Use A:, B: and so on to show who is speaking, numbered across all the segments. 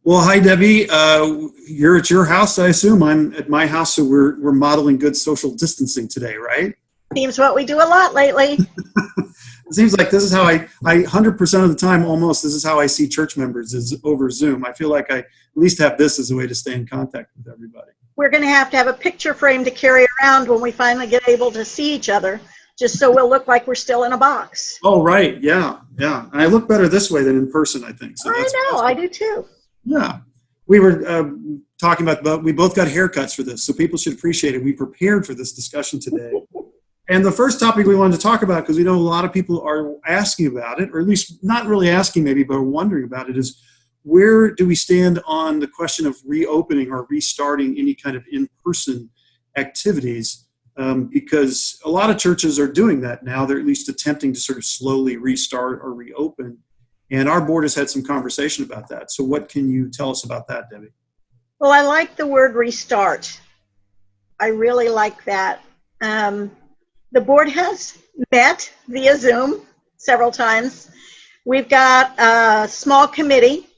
A: Well, hi, Debbie. You're at your house, I assume. I'm at my house, so we're modeling good social distancing today, right?
B: Seems what we do a lot lately.
A: It seems like this is how I 100% of the time, almost, this is how I see church members, is over Zoom. I feel like I at least have this as a way to stay in contact with everybody.
B: We're going to have a picture frame to carry around when we finally get able to see each other, just so we'll look like we're still in a box.
A: Oh, right. Yeah. And I look better this way than in person, I think. So
B: I know. I do too.
A: Yeah. We were talking about, we both got haircuts for this, so people should appreciate it. We prepared for this discussion today. And the first topic we wanted to talk about, because we know a lot of people are asking about it, or at least not really asking maybe, but wondering about it, is where do we stand on the question of reopening or restarting any kind of in-person activities? Because a lot of churches are doing that now. They're at least attempting to sort of slowly restart or reopen. And our board has had some conversation about that. So what can you tell us about that, Debbie?
B: Well, I like the word restart. I really like that. The board has met via Zoom several times. We've got a small committee,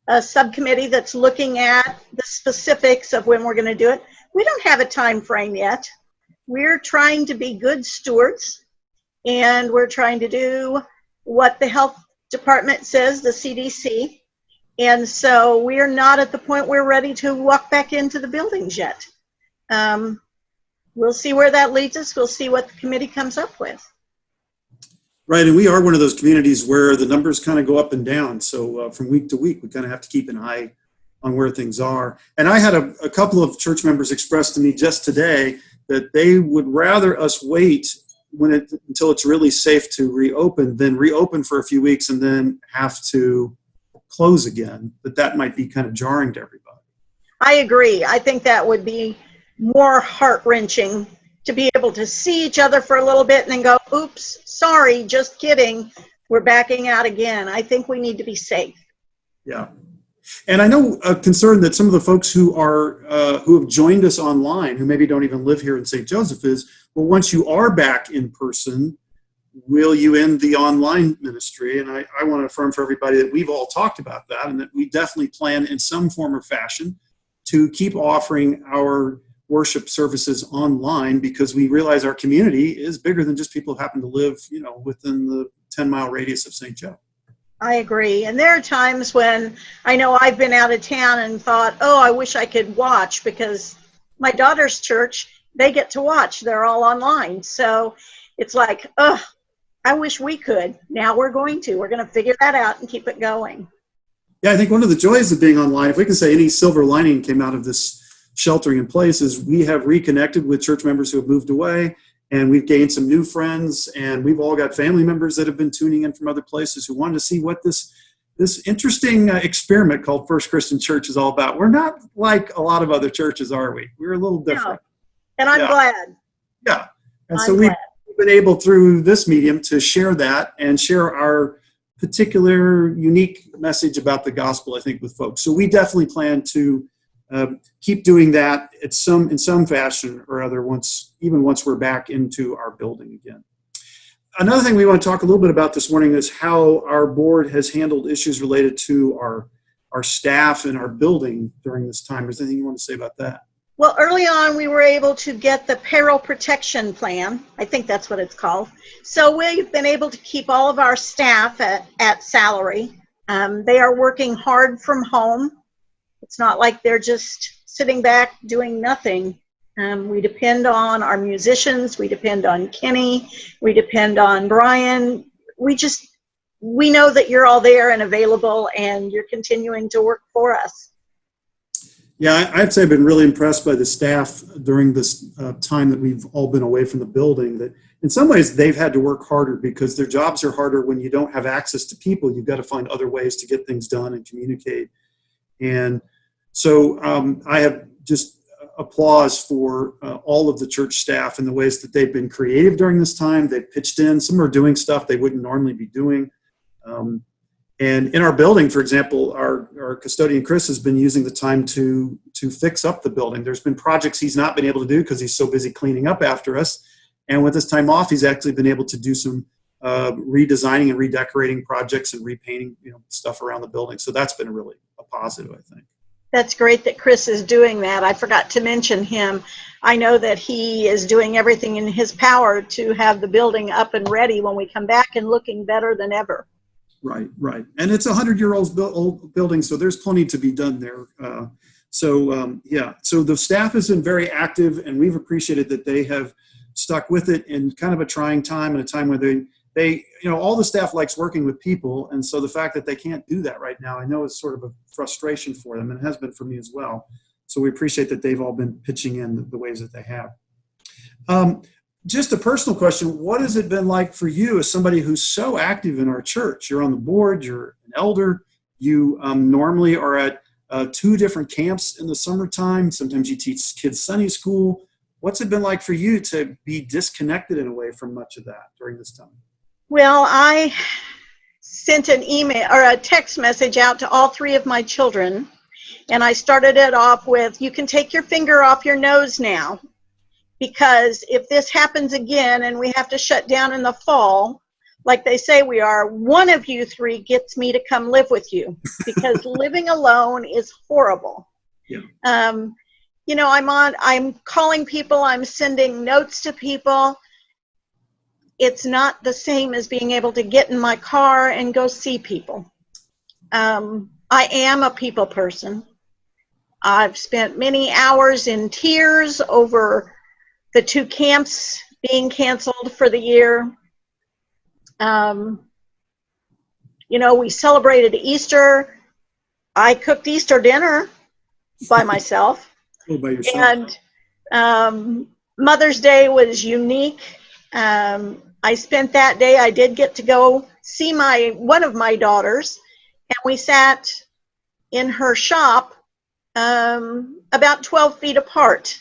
B: a subcommittee that's looking at the specifics of when we're going to do it. We don't have a time frame yet. We're trying to be good stewards, and we're trying to do what the health department says, the CDC. And so we're not at the point we're ready to walk back into the buildings yet. We'll see where that leads us. We'll see what the committee comes up with.
A: Right, and we are one of those communities where the numbers kind of go up and down. So from week to week, we kind of have to keep an eye on where things are. And I had a couple of church members express to me just today that they would rather us wait until it's really safe to reopen than reopen for a few weeks and then have to close again. That might be kind of jarring to everybody.
B: I agree. I think that would be more heart-wrenching to be able to see each other for a little bit and then go, oops, sorry, just kidding, we're backing out again. I think we need to be safe.
A: Yeah. And I know a concern that some of the folks who have joined us online, who maybe don't even live here in St. Joseph, is, well, once you are back in person, will you end the online ministry? And I want to affirm for everybody that we've all talked about that, and that we definitely plan in some form or fashion to keep offering our worship services online, because we realize our community is bigger than just people who happen to live, within the 10-mile radius of St. Joe.
B: I agree. And there are times when I know I've been out of town and thought, oh, I wish I could watch, because my daughter's church, they get to watch. They're all online. So it's like, oh, I wish we could. Now we're going to figure that out and keep it going.
A: Yeah, I think one of the joys of being online, if we can say any silver lining came out of this sheltering in place, is we have reconnected with church members who have moved away, and we've gained some new friends, and we've all got family members that have been tuning in from other places who wanted to see what this interesting experiment called First Christian Church is all about. We're not like a lot of other churches, are we? We're a little different.
B: No. And I'm glad.
A: Yeah. And so we've been able through this medium to share that and share our particular unique message about the gospel, I think, with folks. So we definitely plan to keep doing that in some fashion or other once we're back into our building again. Another thing we want to talk a little bit about this morning is how our board has handled issues related to our staff and our building during this time. Is there anything you want to say about that?
B: Well, early on, we were able to get the payroll protection plan. I think that's what it's called. So we've been able to keep all of our staff at salary. They are working hard from home. It's not like they're just sitting back doing nothing. We depend on our musicians. We depend on Kenny. We depend on Brian. We know that you're all there and available, and you're continuing to work for us.
A: Yeah, I'd say I've been really impressed by the staff during this time that we've all been away from the building, that in some ways they've had to work harder because their jobs are harder when you don't have access to people. You've got to find other ways to get things done and communicate. And so I have just applause for all of the church staff and the ways that they've been creative during this time. They've pitched in. Some are doing stuff they wouldn't normally be doing. And in our building, for example, our custodian, Chris, has been using the time to fix up the building. There's been projects he's not been able to do because he's so busy cleaning up after us. And with his time off, he's actually been able to do some redesigning and redecorating projects and repainting, stuff around the building. So that's been really, a positive, I think.
B: That's great that Chris is doing that. I forgot to mention him. I know that he is doing everything in his power to have the building up and ready when we come back and looking better than ever.
A: Right, right. And it's a 100-year-old old building, so there's plenty to be done there. Yeah, so the staff has been very active, and we've appreciated that they have stuck with it in kind of a trying time, and a time where they, all the staff likes working with people, and so the fact that they can't do that right now, I know is sort of a frustration for them, and it has been for me as well. So we appreciate that they've all been pitching in the ways that they have. Just a personal question, what has it been like for you as somebody who's so active in our church? You're on the board, you're an elder, you normally are at 2 different camps in the summertime. Sometimes you teach kids Sunday school. What's it been like for you to be disconnected in a way from much of that during this time?
B: Well, I sent an email or a text message out to all 3 of my children, and I started it off with, you can take your finger off your nose now, because if this happens again and we have to shut down in the fall, like they say we are, one of you 3 gets me to come live with you, because living alone is horrible.
A: Yeah.
B: I'm calling people, I'm sending notes to people. It's not the same as being able to get in my car and go see people. I am a people person. I've spent many hours in tears over the 2 camps being canceled for the year. We celebrated Easter. I cooked Easter dinner by myself.
A: Oh, by yourself.
B: And Mother's Day was unique. I spent that day, I did get to go see one of my daughters, and we sat in her shop about 12 feet apart.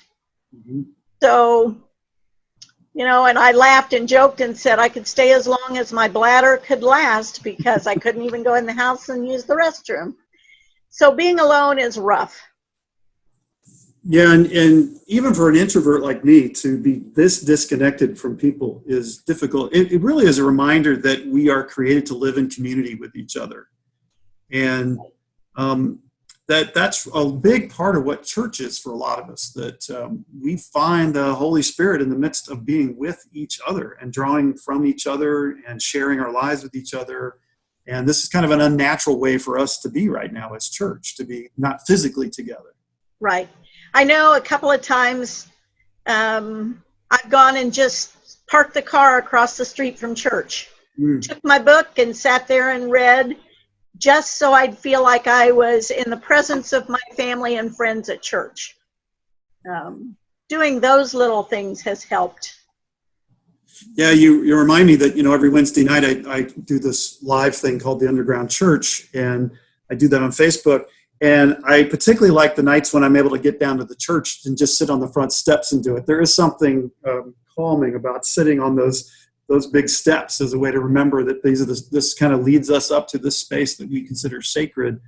B: Mm-hmm. So, and I laughed and joked and said I could stay as long as my bladder could last, because I couldn't even go in the house and use the restroom. So being alone is rough.
A: Yeah, and even for an introvert like me to be this disconnected from people is difficult. It really is a reminder that we are created to live in community with each other. And that's a big part of what church is for a lot of us, that we find the Holy Spirit in the midst of being with each other and drawing from each other and sharing our lives with each other. And this is kind of an unnatural way for us to be right now as church, to be not physically together.
B: Right. I know a couple of times I've gone and just parked the car across the street from church, took my book and sat there and read, just so I'd feel like I was in the presence of my family and friends at church. Doing those little things has helped.
A: Yeah, you remind me that, every Wednesday night I do this live thing called the Underground Church, and I do that on Facebook. And I particularly like the nights when I'm able to get down to the church and just sit on the front steps and do it. There is something calming about sitting on those big steps as a way to remember that this kind of leads us up to this space that we consider sacred.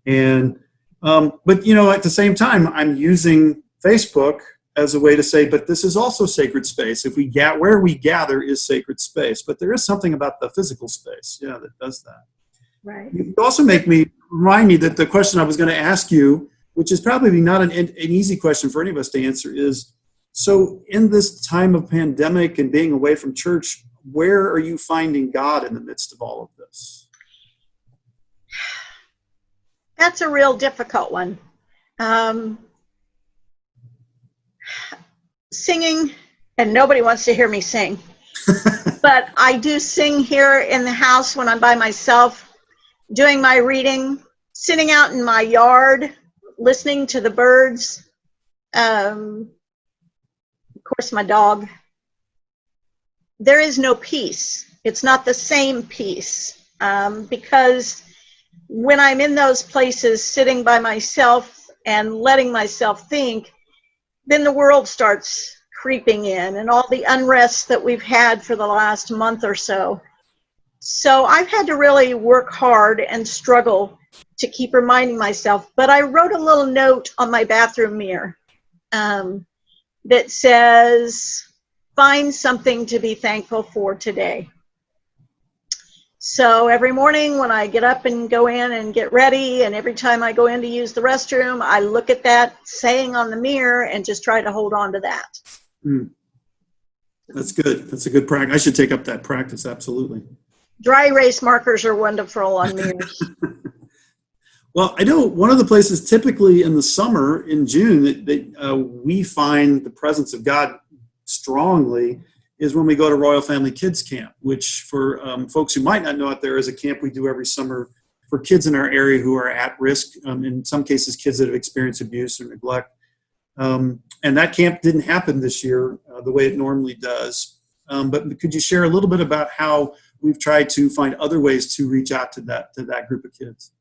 A: And but at the same time, I'm using Facebook as a way to say, but this is also sacred space. Where we gather is sacred space, but there is something about the physical space, that does that.
B: Right.
A: You also remind me that the question I was going to ask you, which is probably not an easy question for any of us to answer, is, so in this time of pandemic and being away from church, where are you finding God in the midst of all of this?
B: That's a real difficult one. Singing, and nobody wants to hear me sing, but I do sing here in the house when I'm by myself, doing my reading, sitting out in my yard, listening to the birds. Of course, my dog. There is no peace. It's not the same peace, because when I'm in those places, sitting by myself and letting myself think, then the world starts creeping in, and all the unrest that we've had for the last month or so. So I've had to really work hard and struggle to keep reminding myself. But I wrote a little note on my bathroom mirror that says, find something to be thankful for today. So every morning when I get up and go in and get ready, and every time I go in to use the restroom, I look at that saying on the mirror and just try to hold on to that.
A: That's good. That's a good practice. I should take up that practice. Absolutely.
B: Dry erase markers are wonderful on mirrors.
A: Well, I know one of the places typically in the summer, in June, that we find the presence of God strongly is when we go to Royal Family Kids Camp, which for folks who might not know it, there is a camp we do every summer for kids in our area who are at risk, in some cases kids that have experienced abuse or neglect. And that camp didn't happen this year the way it normally does. But could you share a little bit about how we've tried to find other ways to reach out to that group of kids?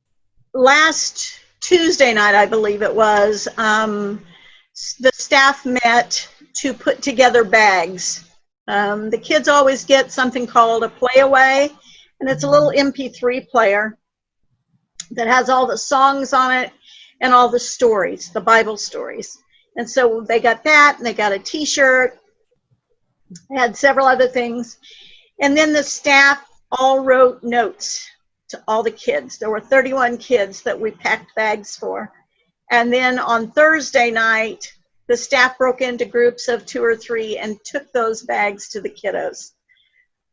B: Last Tuesday night, I believe it was, the staff met to put together bags. The kids always get something called a play away, and it's a little MP3 player that has all the songs on it and all the stories, the Bible stories. And so they got that, and they got a t-shirt, had several other things. And then the staff all wrote notes to all the kids. There were 31 kids that we packed bags for. And then on Thursday night, the staff broke into groups of 2 or 3 and took those bags to the kiddos.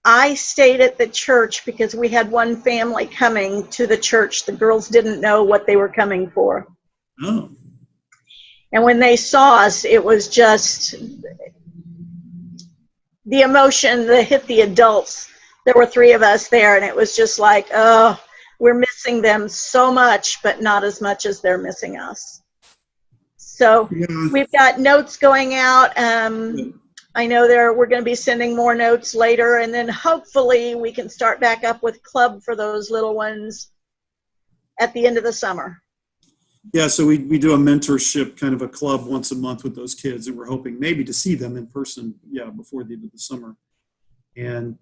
B: I stayed at the church because we had one family coming to the church. The girls didn't know what they were coming for.
A: Oh.
B: And when they saw us, it was just the emotion that hit the adults. There were 3 of us there, and it was just like, oh, we're missing them so much, but not as much as they're missing us. So we've got notes going out. I know we're going to be sending more notes later, and then hopefully we can start back up with club for those little ones at the end of the summer.
A: Yeah, so we do a mentorship kind of a club once a month with those kids, and we're hoping maybe to see them in person, before the end of the summer. And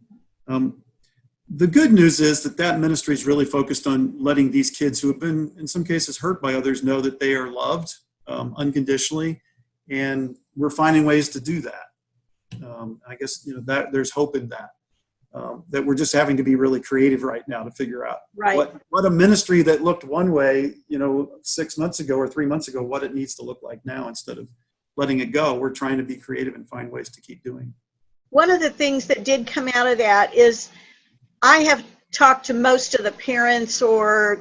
A: the good news is that ministry is really focused on letting these kids who have been, in some cases, hurt by others know that they are loved unconditionally, and we're finding ways to do that. I guess that there's hope in that. That we're just having to be really creative right now to figure out what a ministry that looked one way, 6 months ago or 3 months ago, what it needs to look like now instead of letting it go. We're trying to be creative and find ways to keep doing.
B: One of the things that did come out of that is I have talked to most of the parents or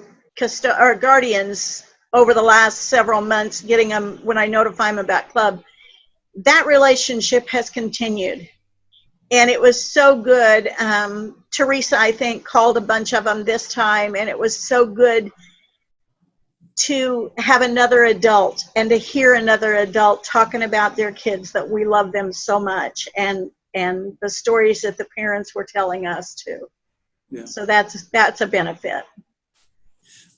B: guardians over the last several months, getting them when I notify them about club. That relationship has continued. And it was so good. Teresa, I think, called a bunch of them this time, and it was so good to have another adult and to hear another adult talking about their kids, that we love them so much, and the stories that the parents were telling us too. Yeah. So that's a benefit.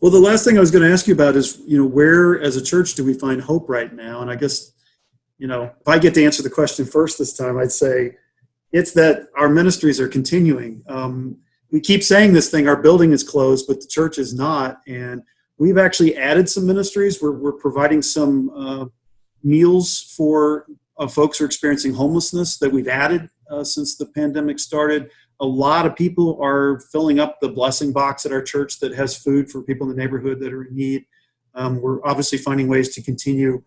A: Well, the last thing I was going to ask you about is, where as a church do we find hope right now? And I guess, if I get to answer the question first this time, I'd say it's that our ministries are continuing. We keep saying this thing, our building is closed, but the church is not. And we've actually added some ministries. We're providing some meals for folks who are experiencing homelessness that we've added since the pandemic started. A lot of people are filling up the blessing box at our church that has food for people in the neighborhood that are in need. We're obviously finding ways to continue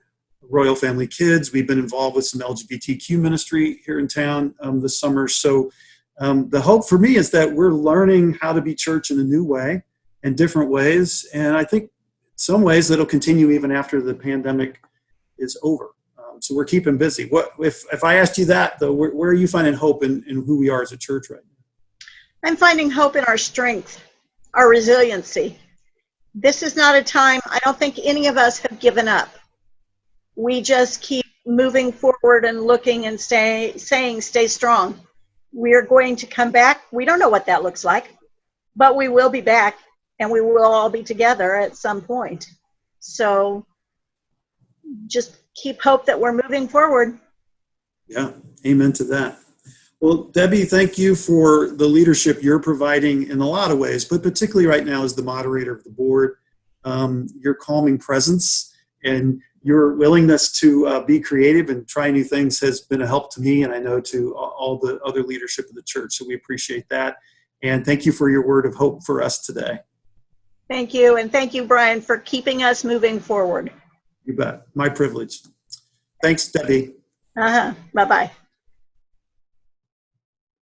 A: Royal Family Kids. We've been involved with some LGBTQ ministry here in town this summer. So the hope for me is that we're learning how to be church in a new way and different ways. And I think some ways that'll continue even after the pandemic is over. So we're keeping busy. What if I asked you that, though, where are you finding hope in who we are as a church right now?
B: I'm finding hope in our strength, our resiliency. This is not a time, I don't think any of us have given up. We just keep moving forward and looking and saying, stay strong. We are going to come back. We don't know what that looks like, but we will be back, and we will all be together at some point. So just keep hope that we're moving forward.
A: Yeah, amen to that. Well, Debbie, thank you for the leadership you're providing in a lot of ways, but particularly right now as the moderator of the board. Your calming presence and your willingness to be creative and try new things has been a help to me, and I know to all the other leadership of the church, so we appreciate that. And thank you for your word of hope for us today.
B: Thank you. And thank you, Brian, for keeping us moving forward.
A: You bet. My privilege. Thanks, Debbie.
B: Bye-bye.